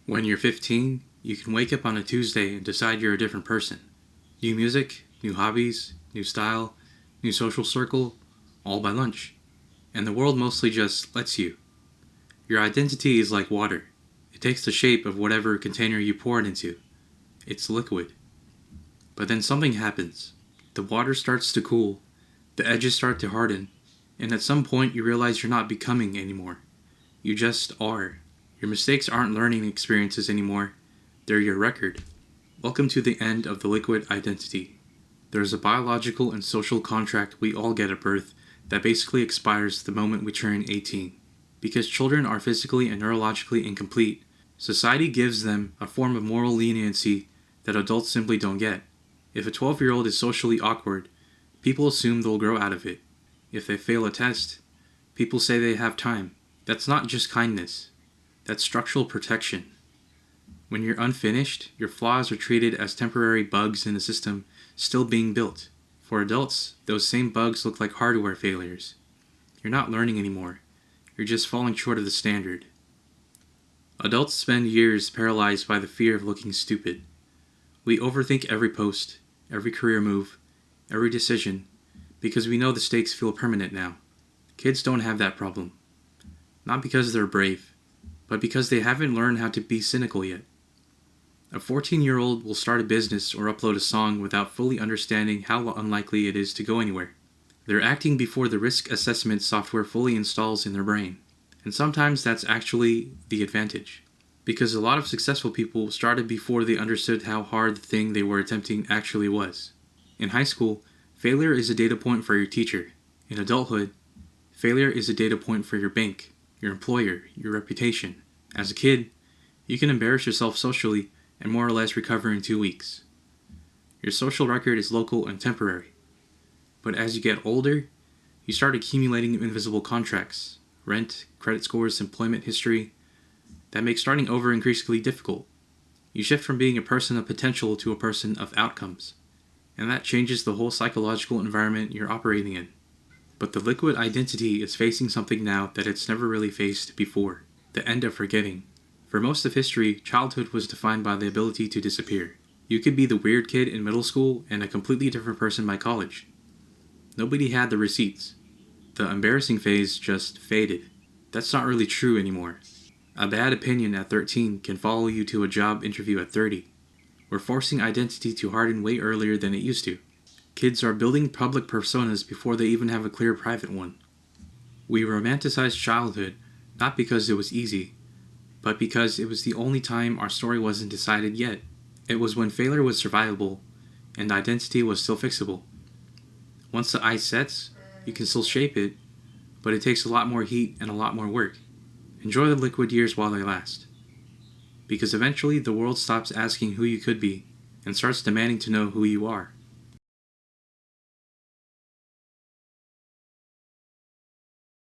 When you're 15, you can wake up on a Tuesday and decide you're a different person. New music, new hobbies, new style, new social circle, all by lunch. And the world mostly just lets you. Your identity is like water. It takes the shape of whatever container you pour it into. It's liquid. But then something happens. The water starts to cool, the edges start to harden, and at some point you realize you're not becoming anymore. You just are. Your mistakes aren't learning experiences anymore. They're your record. Welcome to the end of the liquid identity. There's a biological and social contract we all get at birth that basically expires the moment we turn 18. Because children are physically and neurologically incomplete, society gives them a form of moral leniency that adults simply don't get. If a 12-year-old is socially awkward, people assume they'll grow out of it. If they fail a test, people say they have time. That's not just kindness. That's structural protection. When you're unfinished, your flaws are treated as temporary bugs in the system still being built. For adults, those same bugs look like hardware failures. You're not learning anymore. You're just falling short of the standard. Adults spend years paralyzed by the fear of looking stupid. We overthink every post, every career move, every decision, because we know the stakes feel permanent now. Kids don't have that problem. Not because they're brave, but because they haven't learned how to be cynical yet. A 14-year-old will start a business or upload a song without fully understanding how unlikely it is to go anywhere. They're acting before the risk assessment software fully installs in their brain. And sometimes that's actually the advantage. Because a lot of successful people started before they understood how hard the thing they were attempting actually was. In high school, failure is a data point for your teacher. In adulthood, failure is a data point for your bank, your employer, your reputation. As a kid, you can embarrass yourself socially and more or less recover in 2 weeks. Your social record is local and temporary. But as you get older, you start accumulating invisible contracts, rent, credit scores, employment history, that make starting over increasingly difficult. You shift from being a person of potential to a person of outcomes, and that changes the whole psychological environment you're operating in. But the liquid identity is facing something now that it's never really faced before, the end of forgetting. For most of history, childhood was defined by the ability to disappear. You could be the weird kid in middle school and a completely different person by college. Nobody had the receipts. The embarrassing phase just faded. That's not really true anymore. A bad opinion at 13 can follow you to a job interview at 30. We're forcing identity to harden way earlier than it used to. Kids are building public personas before they even have a clear private one. We romanticize childhood not because it was easy, but because it was the only time our story wasn't decided yet. It was when failure was survivable and identity was still fixable. Once the ice sets, you can still shape it, but it takes a lot more heat and a lot more work. Enjoy the liquid years while they last. Because eventually the world stops asking who you could be and starts demanding to know who you are.